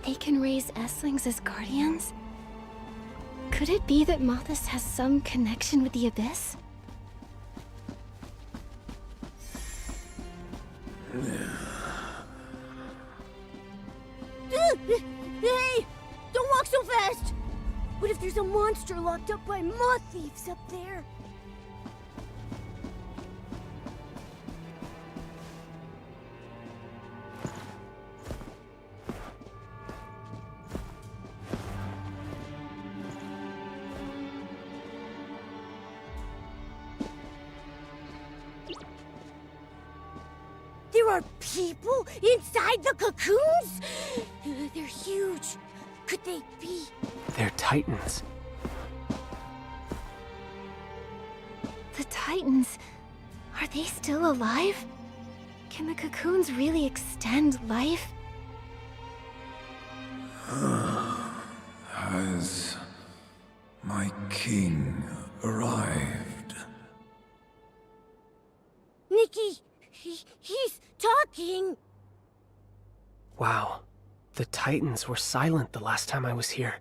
They can raise Esslings as guardians? Could it be that Mothis has some connection with the Abyss? Hey! Don't walk so fast! What if there's a monster locked up by moth thieves up there? There are people inside the cocoons? They're huge. Could they be? They're titans. The Titans, are they still alive? Can the cocoons really extend life? Has my king arrived? Nikki, he's talking. Wow. The titans were silent the last time I was here.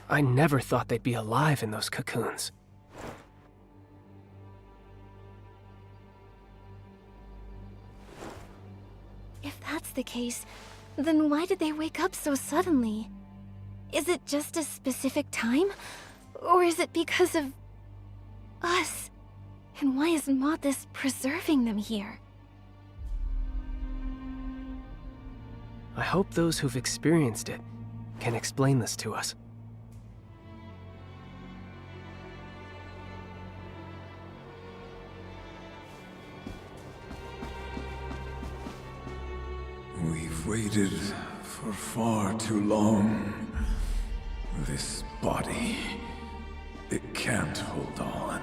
I never thought they'd be alive in those cocoons. If that's the case, then why did they wake up so suddenly? Is it just a specific time? Or is it because of us? And why is Mothis preserving them here? I hope those who've experienced it can explain this to us. We've waited for far too long. This body, it can't hold on.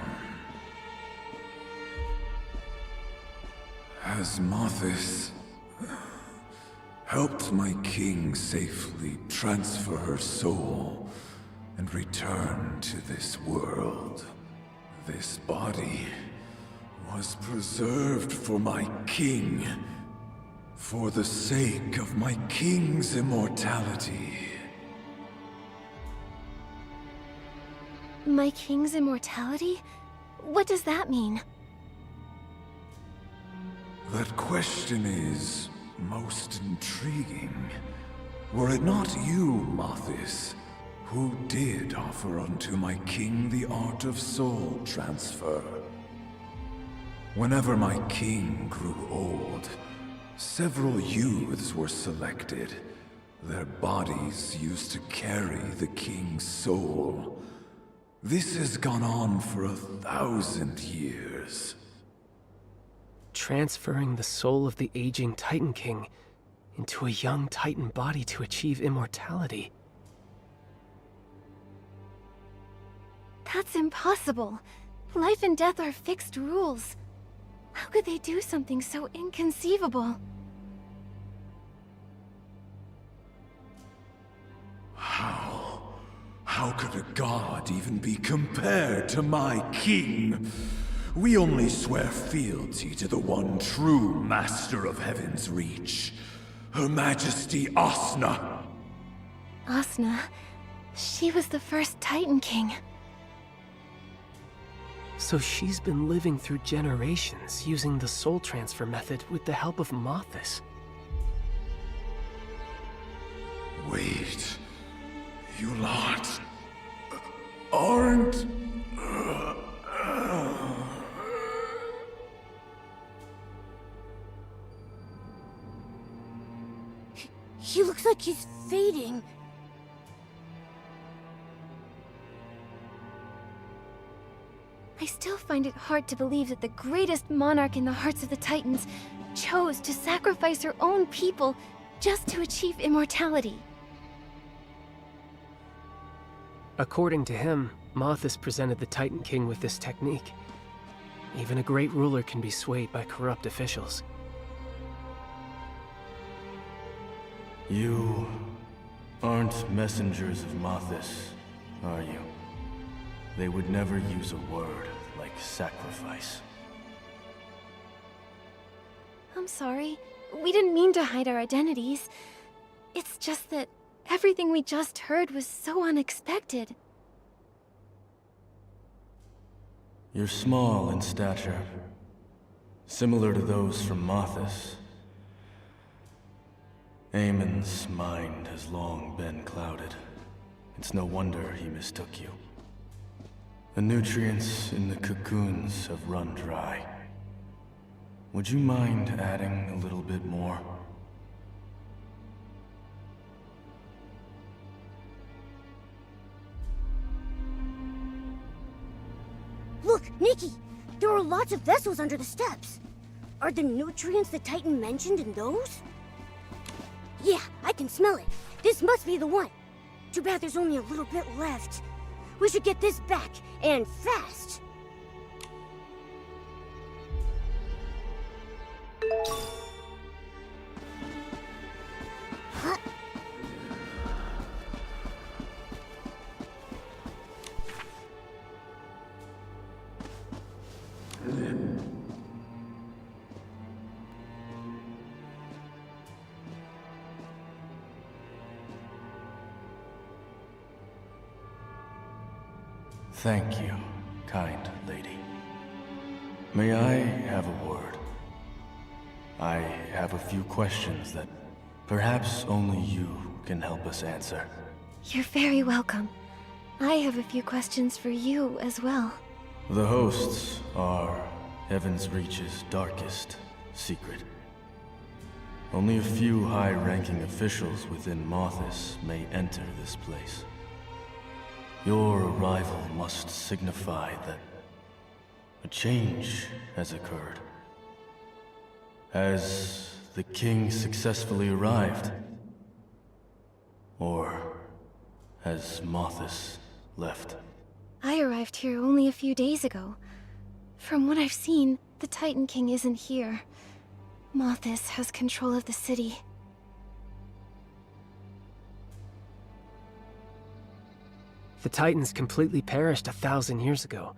Has Mothis helped my king safely transfer her soul and return to this world? This body was preserved for my king, for the sake of my king's immortality. My king's immortality? What does that mean? That question is most intriguing. Were it not you, Mothis, who did offer unto my king the art of soul transfer? Whenever my king grew old, several youths were selected. Their bodies used to carry the king's soul. This has gone on for 1,000 years. Transferring the soul of the aging Titan King into a young Titan body to achieve immortality. That's impossible. Life and death are fixed rules. How could they do something so inconceivable? How could a god even be compared to my king? We only swear fealty to the one true master of Heaven's Reach, Her Majesty Asna. Asna, she was the first Titan King. So she's been living through generations using the soul transfer method with the help of Mothis. Wait, you lot aren't... He looks like he's fading. I still find it hard to believe that the greatest monarch in the hearts of the Titans chose to sacrifice her own people just to achieve immortality. According to him, Mothis presented the Titan King with this technique. Even a great ruler can be swayed by corrupt officials. You aren't messengers of Mothis, are you? They would never use a word like sacrifice. I'm sorry. We didn't mean to hide our identities. It's just that Everything we just heard was so unexpected. You're small in stature, similar to those from Mothis. Aemon's mind has long been clouded. It's no wonder he mistook you. The nutrients in the cocoons have run dry. Would you mind adding a little bit more? Look, Nikki! There are lots of vessels under the steps. Are the nutrients the Titan mentioned in those? Yeah, I can smell it. This must be the one. Too bad there's only a little bit left. We should get this back, and fast! Huh? Thank you, kind lady. May I have a word? I have a few questions that perhaps only you can help us answer. You're very welcome. I have a few questions for you as well. The hosts are Heaven's Reach's darkest secret. Only a few high-ranking officials within Mothis may enter this place. Your arrival must signify that a change has occurred. Has the king successfully arrived? Or has Mothis left? I arrived here only a few days ago. From what I've seen, the Titan King isn't here. Mothis has control of the city. The Titans completely perished 1,000 years ago.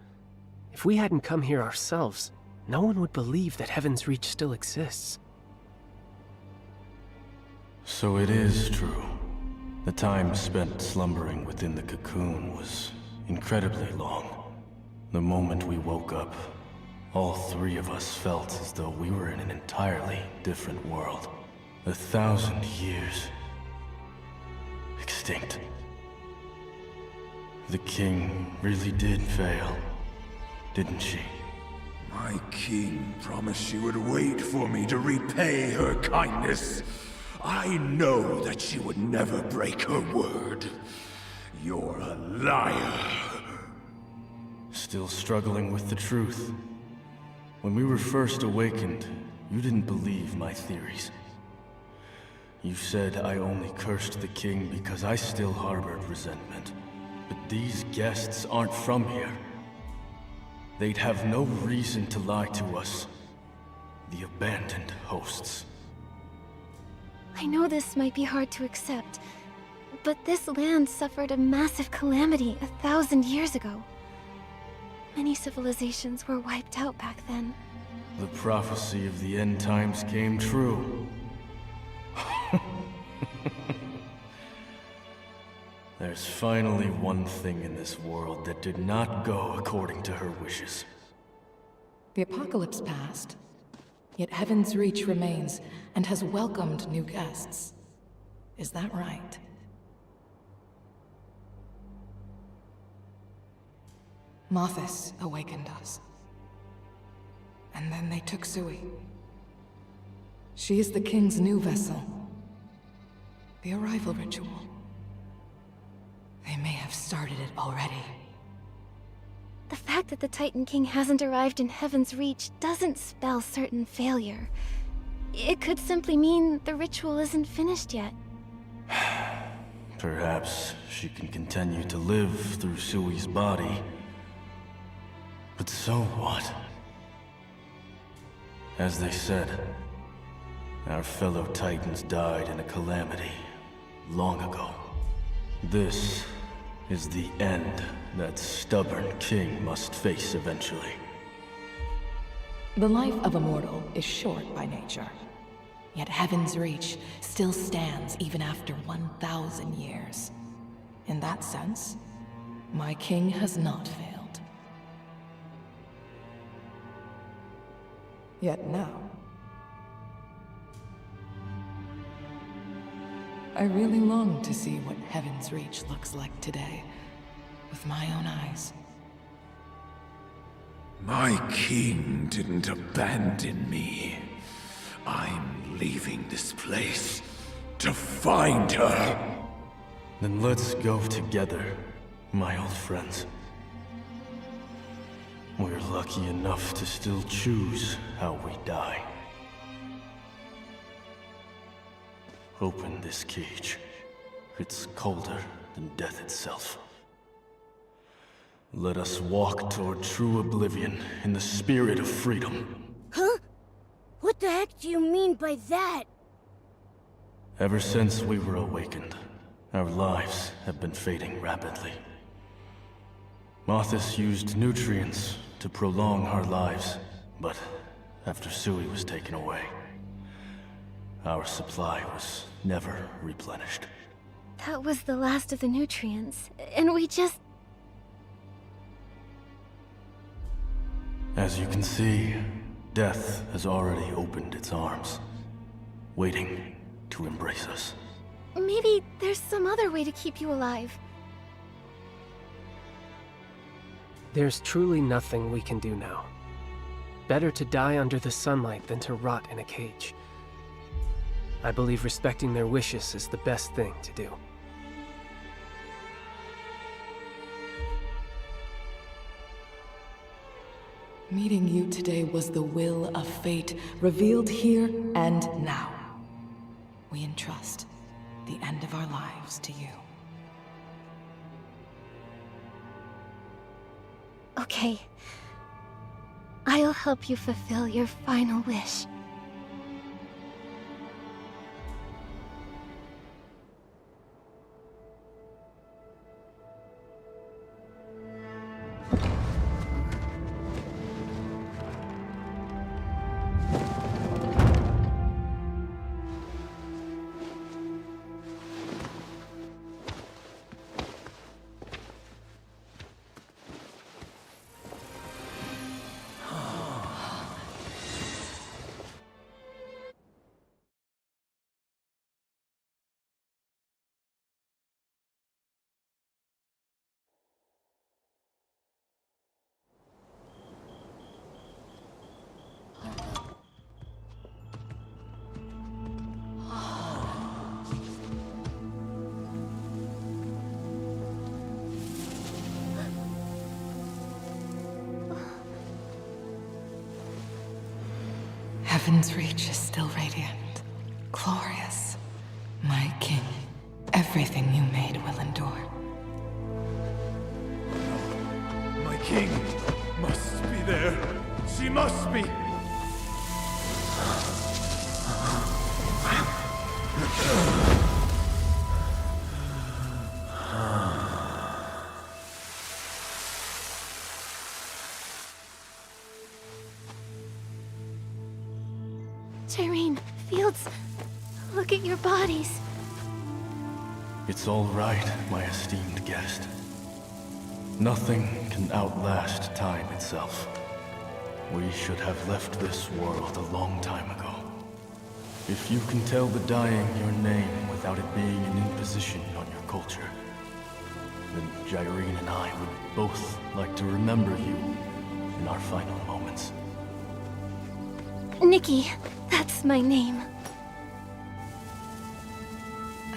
If we hadn't come here ourselves, no one would believe that Heaven's Reach still exists. So it is true. The time spent slumbering within the cocoon was incredibly long. The moment we woke up, all three of us felt as though we were in an entirely different world. 1,000 years. Extinct. The king really did fail, didn't she? My king promised she would wait for me to repay her kindness. I know that she would never break her word. You're a liar. Still struggling with the truth. When we were first awakened, you didn't believe my theories. You said I only cursed the king because I still harbored resentment. But these guests aren't from here. They'd have no reason to lie to us. The abandoned hosts. I know this might be hard to accept, but this land suffered a massive calamity 1,000 years ago. Many civilizations were wiped out back then. The prophecy of the end times came true. There's finally one thing in this world that did not go according to her wishes. The apocalypse passed, yet Heaven's Reach remains and has welcomed new guests. Is that right? Mothis awakened us. And then they took Sui. She is the king's new vessel. The arrival ritual. They may have started it already. The fact that the Titan King hasn't arrived in Heaven's Reach doesn't spell certain failure. It could simply mean the ritual isn't finished yet. Perhaps she can continue to live through Sui's body. But so what? As they said, our fellow Titans died in a calamity long ago. This is the end that stubborn king must face eventually. The life of a mortal is short by nature. Yet Heaven's Reach still stands even after 1,000 years. In that sense, my king has not failed. Yet now, I really long to see what Heaven's Reach looks like today, with my own eyes. My king didn't abandon me. I'm leaving this place to find her. Then let's go together, my old friends. We're lucky enough to still choose how we die. Open this cage. It's colder than death itself. Let us walk toward true oblivion in the spirit of freedom. Huh? What the heck do you mean by that? Ever since we were awakened, our lives have been fading rapidly. Mothis used nutrients to prolong our lives, but after Sui was taken away, our supply was never replenished. That was the last of the nutrients, and we just... As you can see, death has already opened its arms, waiting to embrace us. Maybe there's some other way to keep you alive. There's truly nothing we can do now. Better to die under the sunlight than to rot in a cage. I believe respecting their wishes is the best thing to do. Meeting you today was the will of fate, revealed here and now. We entrust the end of our lives to you. Okay. I'll help you fulfill your final wish. Heaven's Reach is still radiant, glorious. My king, everything you made will endure. My king must be there. She must be. Tyreen, Fields, look at your bodies. It's all right, my esteemed guest. Nothing can outlast time itself. We should have left this world a long time ago. If you can tell the dying your name without it being an imposition on your culture, then Jyrene and I would both like to remember you in our final moments. Nikki, that's my name.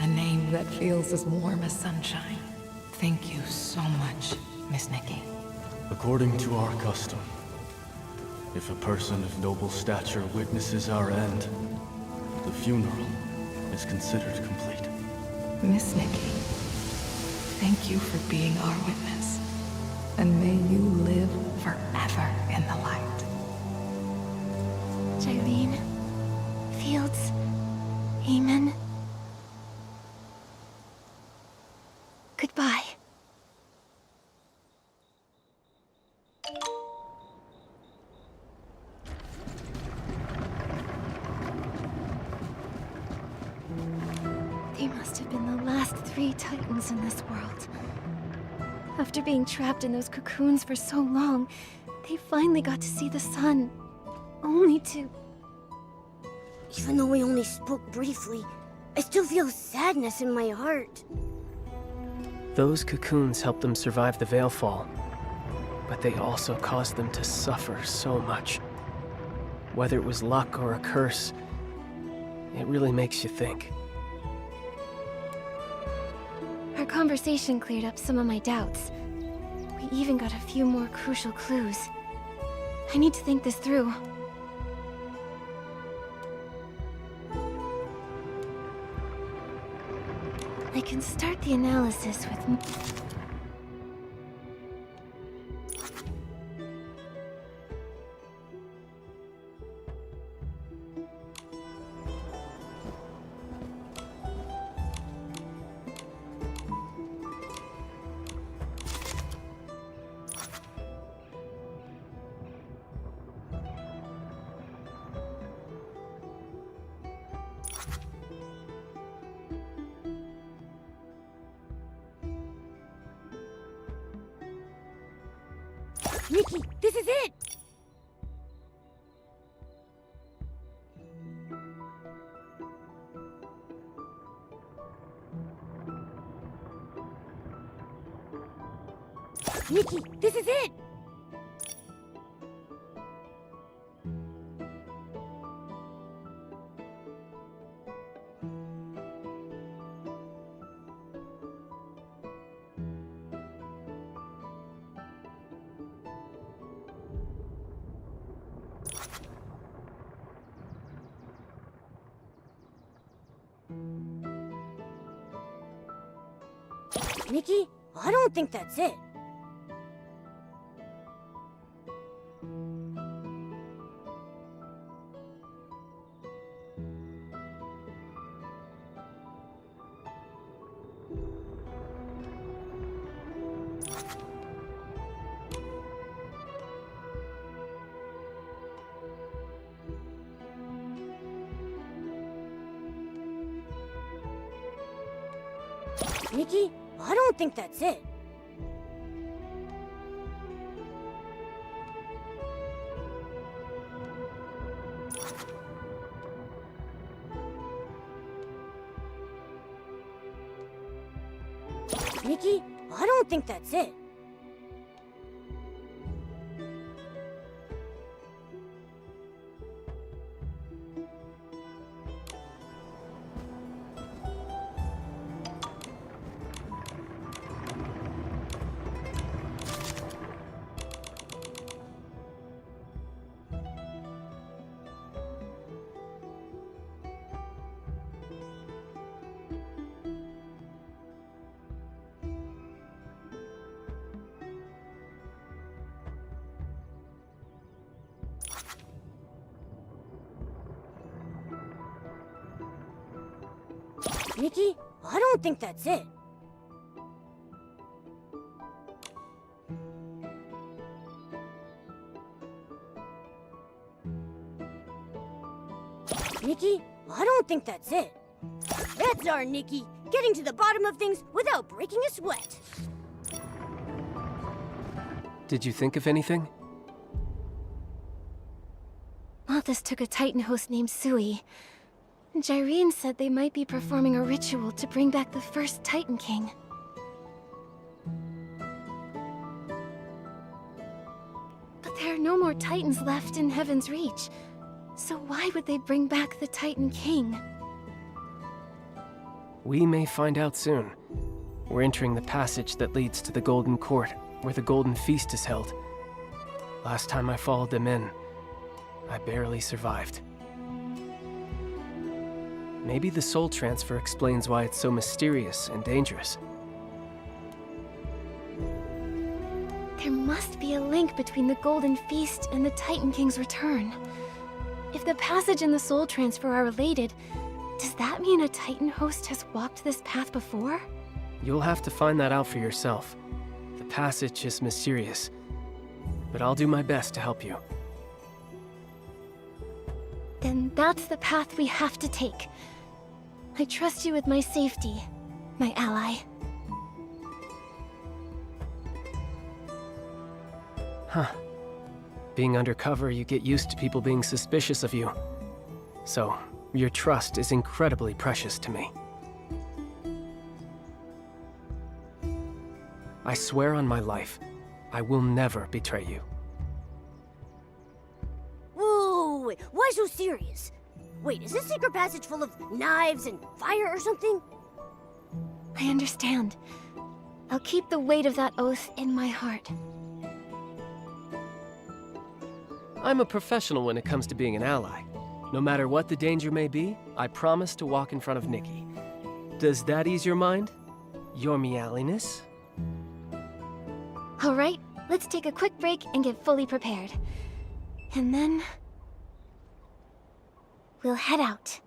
A name that feels as warm as sunshine. Thank you so much, Miss Nikki. According to our custom, if a person of noble stature witnesses our end, the funeral is considered complete. Miss Nikki, thank you for being our witness. And may you live forever in the light. Jyrene, Fields, Amen. Goodbye. They must have been the last 3 Titans in this world. After being trapped in those cocoons for so long, they finally got to see the sun. Only to... Even though we only spoke briefly, I still feel sadness in my heart. Those cocoons helped them survive the Veilfall, but they also caused them to suffer so much. Whether it was luck or a curse, it really makes you think. Our conversation cleared up some of my doubts. We even got a few more crucial clues. I need to think this through. I can start the analysis with... Nikki, this is it! Nikki, this is it! Nikki, I don't think that's it. Nikki, I don't think that's it. Nikki, I don't think that's it. Nikki, I don't think that's it. Nikki, I don't think that's it. That's our Nikki, getting to the bottom of things without breaking a sweat. Did you think of anything? Malthus took a Titan host named Sui. Jyrene said they might be performing a ritual to bring back the first Titan King. But there are no more Titans left in Heaven's Reach. So why would they bring back the Titan King? We may find out soon. We're entering the passage that leads to the Golden Court, where the Golden Feast is held. Last time I followed them in, I barely survived. Maybe the soul transfer explains why it's so mysterious and dangerous. There must be a link between the Golden Feast and the Titan King's return. If the passage and the soul transfer are related, does that mean a Titan host has walked this path before? You'll have to find that out for yourself. The passage is mysterious, but I'll do my best to help you. Then that's the path we have to take. I trust you with my safety, my ally. Huh. Being undercover, you get used to people being suspicious of you. So, your trust is incredibly precious to me. I swear on my life, I will never betray you. Whoa, wait, why so serious? Wait, is this secret passage full of knives and fire or something? I understand. I'll keep the weight of that oath in my heart. I'm a professional when it comes to being an ally. No matter what the danger may be, I promise to walk in front of Nikki. Does that ease your mind? Your meowliness? Alright, let's take a quick break and get fully prepared. And then... we'll head out.